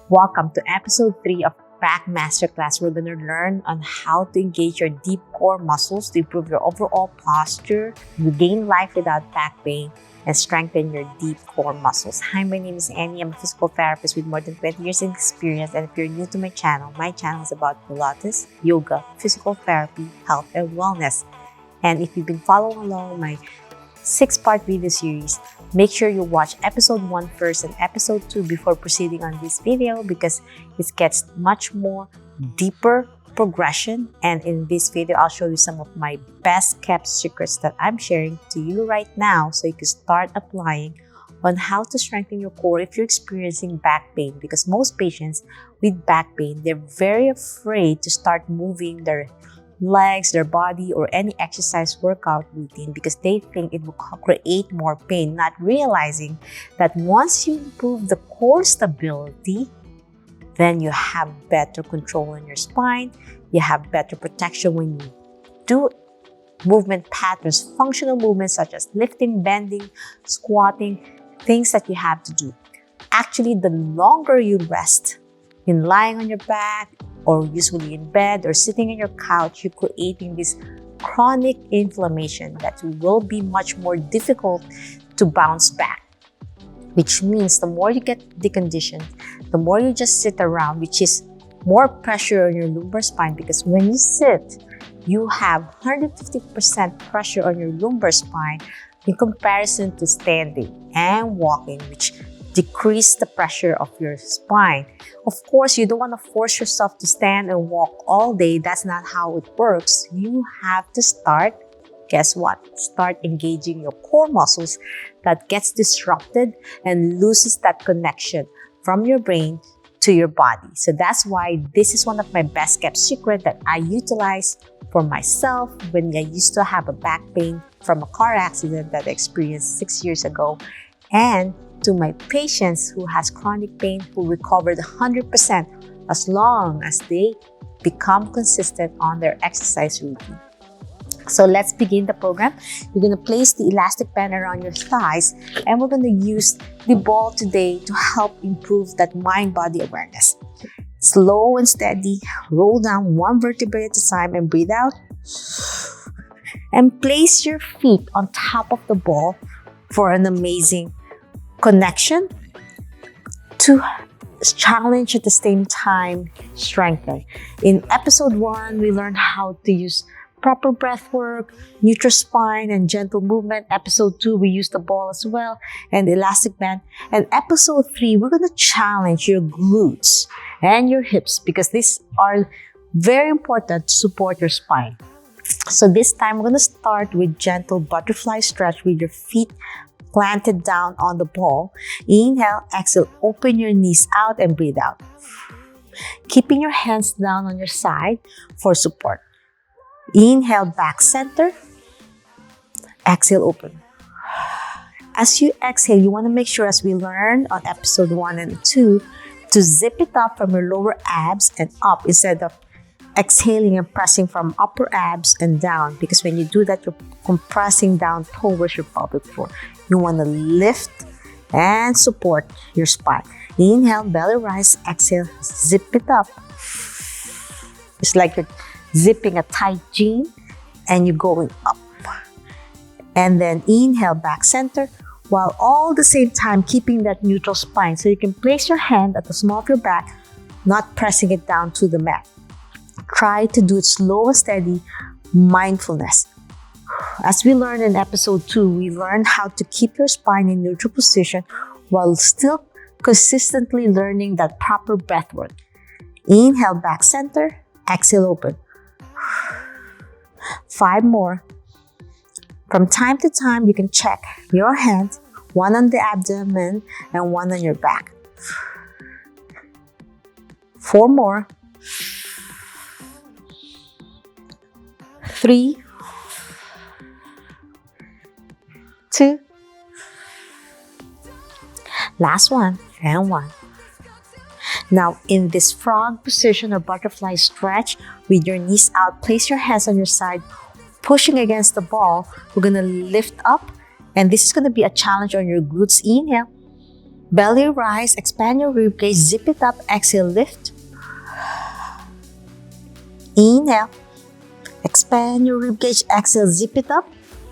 Welcome to episode 3 of Back Masterclass. We're going to learn on how to engage your deep core muscles to improve your overall posture, regain life without back pain, and strengthen your deep core muscles. Hi, my name is Annie. I'm a physical therapist with more than 20 years in experience. And if you're new to my channel is about Pilates, yoga, physical therapy, health, and wellness. And if you've been following along my 6-part video series, make sure you watch episode 1 first and episode 2 before proceeding on this video because it gets much more deeper progression. And in this video, I'll show you some of my best kept secrets that I'm sharing to you right now so you can start applying on how to strengthen your core if you're experiencing back pain, because most patients with back pain, they're very afraid to start moving their legs, their body, or any exercise workout routine because they think it will create more pain, not realizing that once you improve the core stability, then you have better control on your spine, you have better protection when you do movement patterns, functional movements such as lifting, bending, squatting, things that you have to do. Actually, the longer you rest in lying on your back, or usually in bed or sitting on your couch, you're creating this chronic inflammation that will be much more difficult to bounce back. Which means the more you get deconditioned, the more you just sit around, which is more pressure on your lumbar spine, because when you sit, you have 150% pressure on your lumbar spine in comparison to standing and walking, which decrease the pressure of your spine. Of course, you don't want to force yourself to stand and walk all day. That's not how it works. You have to start, guess what? Start engaging your core muscles that gets disrupted and loses that connection from your brain to your body. So that's why this is one of my best kept secrets that I utilize for myself when I used to have a back pain from a car accident that I experienced 6 years ago, and to my patients who has chronic pain who recovered 100% as long as they become consistent on their exercise routine. So let's begin the program. You're going to place the elastic band around your thighs, and we're going to use the ball today to help improve that mind-body awareness. Slow and steady, roll down one vertebrae at a time and breathe out. And place your feet on top of the ball for an amazing connection to challenge at the same time strengthen. In episode 1, we learned how to use proper breath work, neutral spine, and gentle movement. Episode 2, we used the ball as well and the elastic band. And episode 3, we're going to challenge your glutes and your hips because these are very important to support your spine. So this time, we're going to start with gentle butterfly stretch with your feet planted down on the ball. Inhale, exhale, open your knees out and breathe out. Keeping your hands down on your side for support. Inhale, back center. Exhale, open. As you exhale, you want to make sure, as we learned on episode 1 and 2, to zip it up from your lower abs and up instead of exhaling and pressing from upper abs and down, because when you do that, you're compressing down towards your pelvic floor. You want to lift and support your spine. Inhale, belly rise. Exhale, zip it up. It's like you're zipping a tight jean and you're going up. And then inhale, back center, while all the same time keeping that neutral spine. So you can place your hand at the small of your back, not pressing it down to the mat. Try to do it slow and steady, mindfulness. As we learned in episode 2, we learned how to keep your spine in neutral position while still consistently learning that proper breath work. Inhale, back center. Exhale, open. 5 more. From time to time, you can check your hands, one on the abdomen and one on your back. 4 more. 3, 2, last one, and 1. Now, in this frog position or butterfly stretch, with your knees out, place your hands on your side, pushing against the ball. We're going to lift up, and this is going to be a challenge on your glutes. Inhale, Belly rise, expand your ribcage, zip it up, exhale, lift. Inhale, expand your ribcage, exhale, zip it up,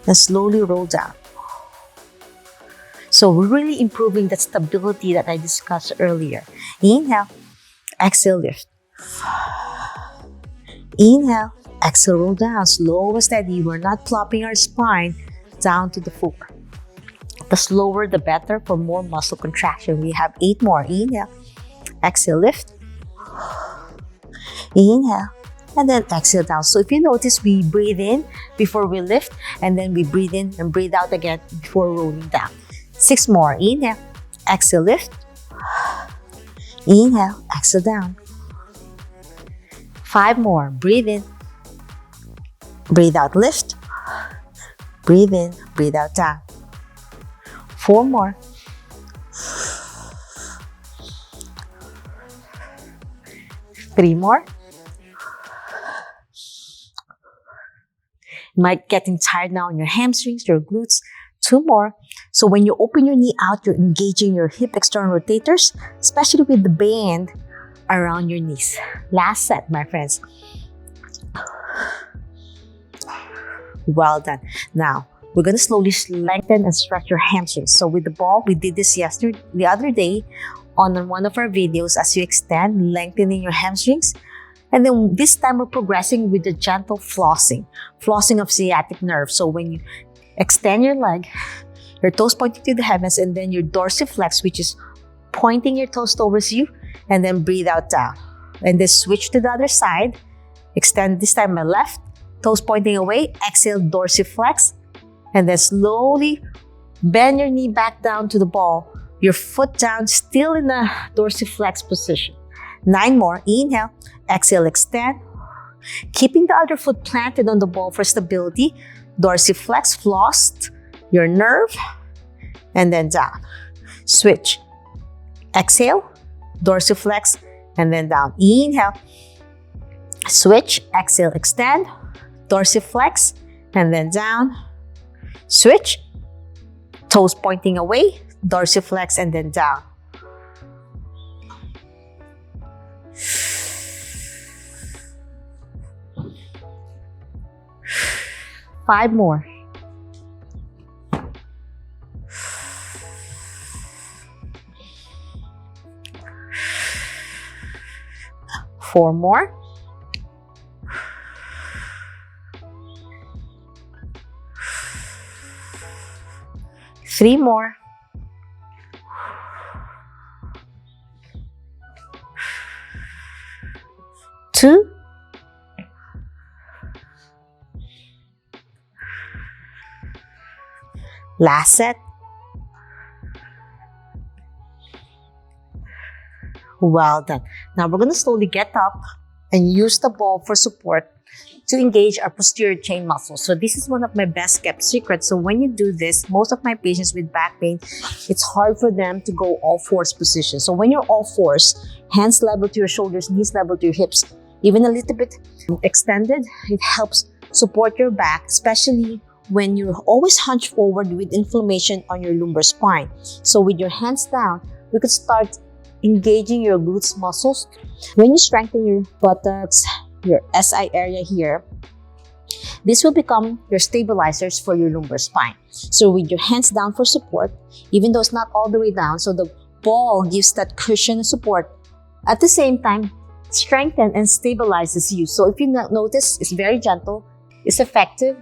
and slowly roll down. So we're really improving that stability that I discussed earlier. Inhale, exhale, lift. Inhale, exhale, roll down, slow and steady. We're not plopping our spine down to the floor. The slower, the better for more muscle contraction. We have 8 more. Inhale, exhale, lift. Inhale, and then exhale down. So if you notice, we breathe in before we lift, and then we breathe in and breathe out again before rolling down. 6 more. Inhale, exhale, lift. Inhale, exhale down. 5 more. Breathe in, breathe out, lift. Breathe in, breathe out, down. 4 more. 3 more. You might getting tired now on your hamstrings, your glutes. 2 more. So when you open your knee out, you're engaging your hip external rotators, especially with the band around your knees. Last set, my friends. Well done. Now, we're going to slowly lengthen and stretch your hamstrings. So with the ball, we did this the other day on one of our videos. As you extend, lengthening your hamstrings. And then this time we're progressing with the gentle flossing of sciatic nerve. So when you extend your leg, your toes pointing to the heavens, and then your dorsiflex, which is pointing your toes towards you, and then breathe out down. And then switch to the other side. Extend this time my left, toes pointing away, exhale, dorsiflex, and then slowly bend your knee back down to the ball. Your foot down, still in a dorsiflex position. 9 more. Inhale, exhale, extend. Keeping the other foot planted on the ball for stability. Dorsiflex, flossed your nerve, and then down. Switch. Exhale, dorsiflex, and then down. Inhale, switch, exhale, extend, dorsiflex, and then down. Switch, toes pointing away, dorsiflex, and then down. Five more. 4 more. 3 more. 2. 'Last set. Well done. Now we're going to slowly get up and use the ball for support to engage our posterior chain muscles. So this is one of my best kept secrets. So when you do this, most of my patients with back pain, it's hard for them to go all fours position. So when you're all fours, hands level to your shoulders, knees level to your hips, even a little bit extended, it helps support your back, especially when you're always hunched forward with inflammation on your lumbar spine. So with your hands down, we could start engaging your glutes muscles. When you strengthen your buttocks, your SI area here, this will become your stabilizers for your lumbar spine. So with your hands down for support, even though it's not all the way down, so the ball gives that cushion and support. At the same time, strengthen and stabilizes you. So if you notice, it's very gentle, it's effective,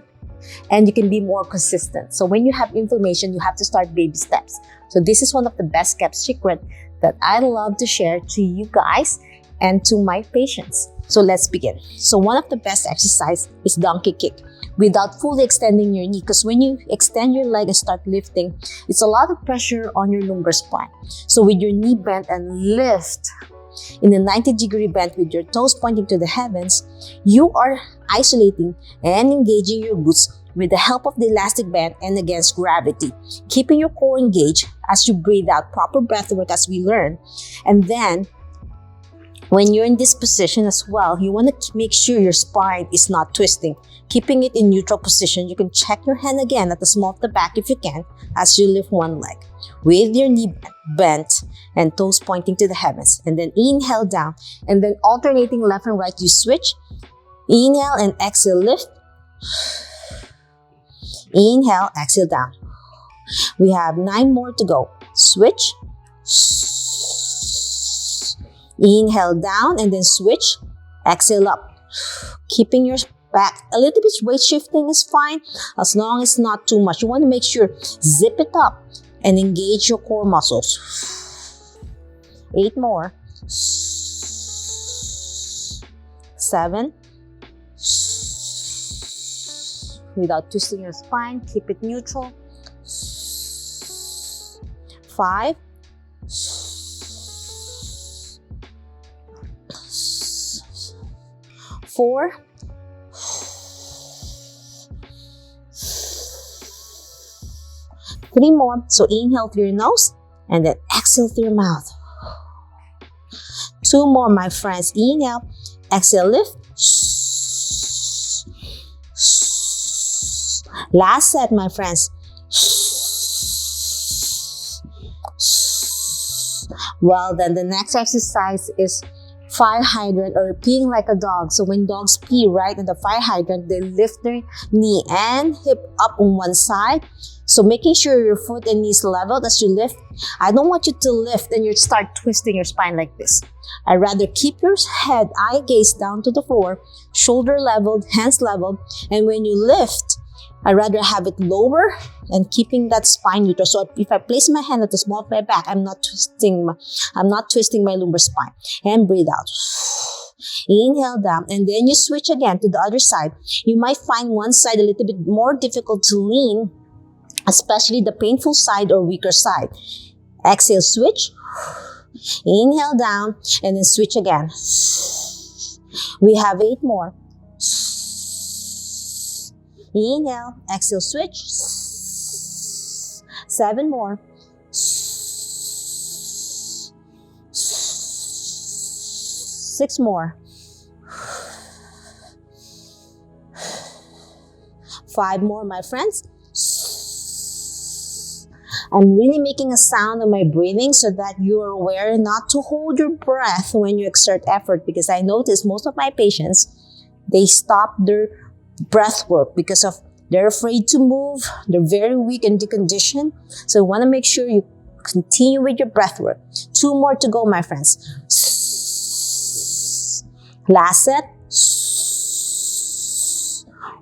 and you can be more consistent. So when you have inflammation, you have to start baby steps. So this is one of the best kept secrets that I love to share to you guys and to my patients. So let's begin. So one of the best exercise is donkey kick without fully extending your knee, because when you extend your leg and start lifting, it's a lot of pressure on your lumbar spine. So with your knee bent and lift in a 90-degree bend with your toes pointing to the heavens, you are isolating and engaging your glutes with the help of the elastic band and against gravity, keeping your core engaged as you breathe out. Proper breath work as we learn. And then When you're in this position as well, you want to make sure your spine is not twisting. Keeping it in neutral position, you can check your hand again at the small of the back if you can as you lift one leg. With your knee bent and toes pointing to the heavens. And then inhale down. And then alternating left and right, you switch. Inhale and exhale, lift. Inhale, exhale down. We have 9 more to go. Switch. Inhale down and then switch. Exhale up. Keeping your back a little bit weight shifting is fine as long as not too much. You want to make sure zip it up and engage your core muscles. 8 more. 7. Without twisting your spine, keep it neutral. 5. 4. 3 more. So inhale through your nose and then exhale through your mouth. 2 more, my friends. Inhale, exhale, lift. Last set, my friends. Well, then the next exercise is fire hydrant or peeing like a dog. So when dogs pee right in the fire hydrant, they lift their knee and hip up on one side. So making sure your foot and knees leveled as you lift. I don't want you to lift and you start twisting your spine like this. I'd rather keep your head, eye gaze down to the floor, shoulder leveled, hands leveled. And when you lift, I'd rather have it lower and keeping that spine neutral. So if I place my hand at the small of my back, I'm not twisting my lumbar spine. And breathe out. Inhale down and then you switch again to the other side. You might find one side a little bit more difficult to lean, especially the painful side or weaker side. Exhale, switch. Inhale down and then switch again. We have 8 more. Inhale, exhale, switch. 7 more. 6 more. 5 more, my friends. I'm really making a sound of my breathing so that you're aware not to hold your breath when you exert effort, because I notice most of my patients, they stop their breath work because of they're afraid to move, they're very weak and deconditioned. So you want to make sure you continue with your breath work. 2 more to go, my friends. Last set.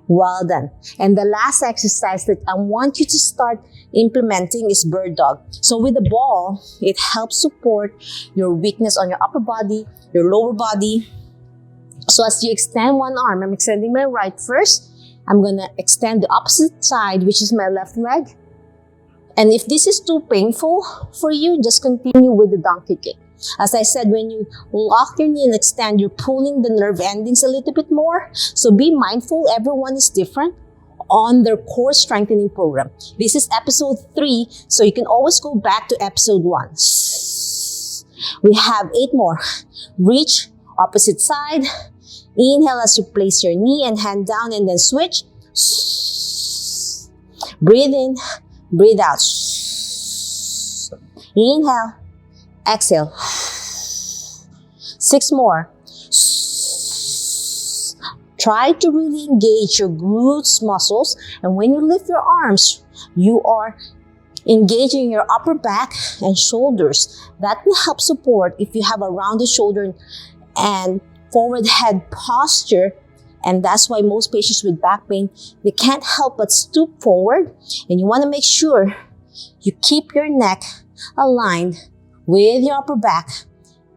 Well done. And the last exercise that I want you to start implementing is bird dog. So with the ball, it helps support your weakness on your upper body, your lower body. So as you extend one arm, I'm extending my right first. I'm going to extend the opposite side, which is my left leg. And if this is too painful for you, just continue with the donkey kick. As I said, when you lock your knee and extend, you're pulling the nerve endings a little bit more. So be mindful, everyone is different on their core strengthening program. This is episode 3, so you can always go back to episode 1. We have 8 more. Reach, opposite side. Inhale as you place your knee and hand down and then switch. Breathe in, breathe out. Inhale, exhale. 6 more. Try to really engage your glutes muscles, and when you lift your arms, you are engaging your upper back and shoulders. That will help support if you have a rounded shoulder and forward head posture. And that's why most patients with back pain, they can't help but stoop forward. And you want to make sure you keep your neck aligned with your upper back,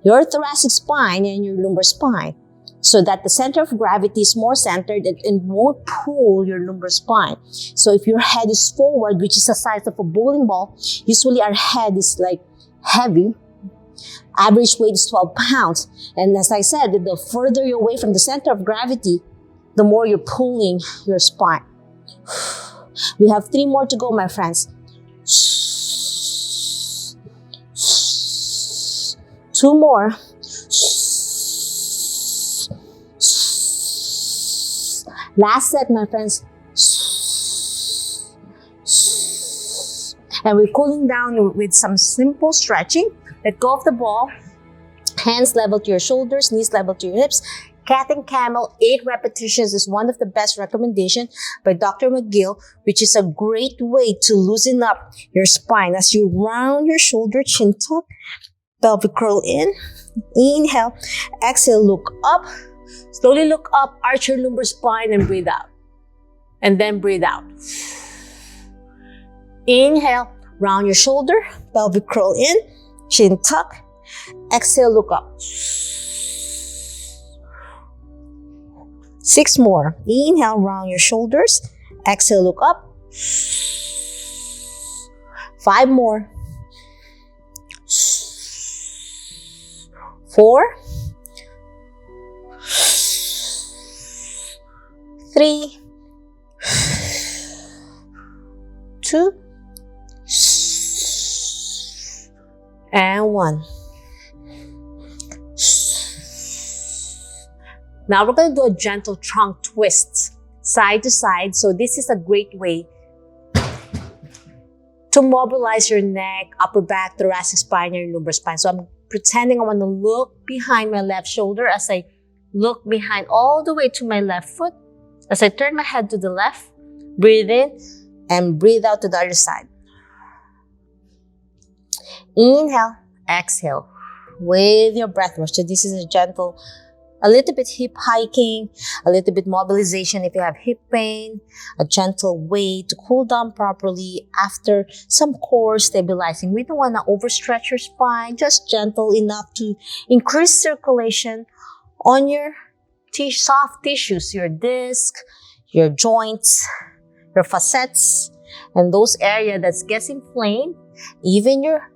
your thoracic spine, and your lumbar spine, so that the center of gravity is more centered and won't pull your lumbar spine. So if your head is forward, which is the size of a bowling ball, usually our head is like heavy. Average weight is 12 pounds. And as I said, the further you're away from the center of gravity, the more you're pulling your spine. We have 3 more to go, my friends. 2 more. Last set, my friends. And we're cooling down with some simple stretching. Let go of the ball. Hands level to your shoulders, knees level to your hips. Cat and Camel, 8 repetitions is one of the best recommendations by Dr. McGill, which is a great way to loosen up your spine as you round your shoulder, chin tuck, pelvic curl in. Inhale, exhale, look up. Slowly look up, arch your lumbar spine and breathe out. And then breathe out. Inhale, round your shoulder, pelvic curl in, chin tuck. Exhale, look up. 6 more. Inhale, round your shoulders. Exhale, look up. 5 more. 4. 3. 2. And 1. Now we're going to do a gentle trunk twist, side to side. So this is a great way to mobilize your neck, upper back, thoracic spine, and your lumbar spine. So I'm pretending I want to look behind my left shoulder as I look behind all the way to my left foot. As I turn my head to the left, breathe in and breathe out to the other side. Inhale, exhale with your breath work. So this is a gentle, a little bit hip hiking, a little bit mobilization if you have hip pain, a gentle way to cool down properly after some core stabilizing. We don't want to overstretch your spine, just gentle enough to increase circulation on your soft tissues, your disc, your joints, your facets, and those areas that gets inflamed, even your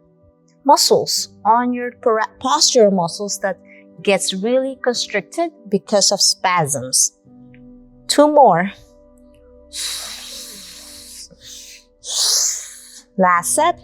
muscles on your postural muscles that gets really constricted because of spasms. 2 more. Last set.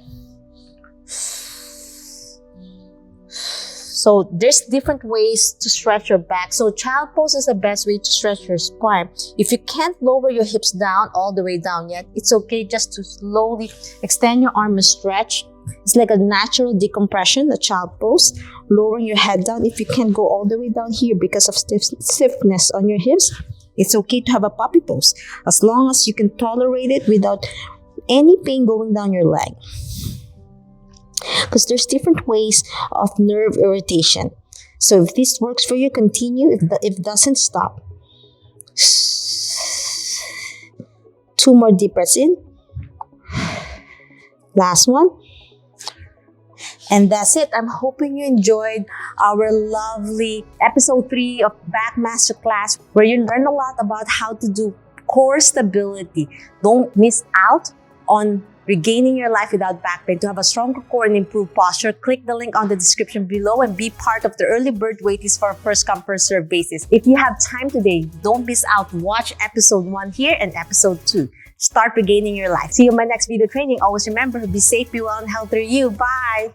So there's different ways to stretch your back. So child pose is the best way to stretch your spine. If you can't lower your hips down all the way down yet, it's okay just to slowly extend your arm and stretch. It's like a natural decompression, a child pose, lowering your head down. If you can't go all the way down here because of stiffness on your hips, it's okay to have a puppy pose as long as you can tolerate it without any pain going down your leg. Because there's different ways of nerve irritation. So if this works for you, continue. If it doesn't, stop. 2 more deep breaths in. Last one. And that's it. I'm hoping you enjoyed our lovely episode 3 of Back Masterclass, where you learn a lot about how to do core stability. Don't miss out on regaining your life without back pain. To have a stronger core and improved posture, click the link on the description below and be part of the early bird waitlist for a first come first serve basis. If you have time today, don't miss out. Watch episode 1 here and episode 2. Start regaining your life. See you in my next video training. Always remember, be safe, be well, and healthy you. Bye!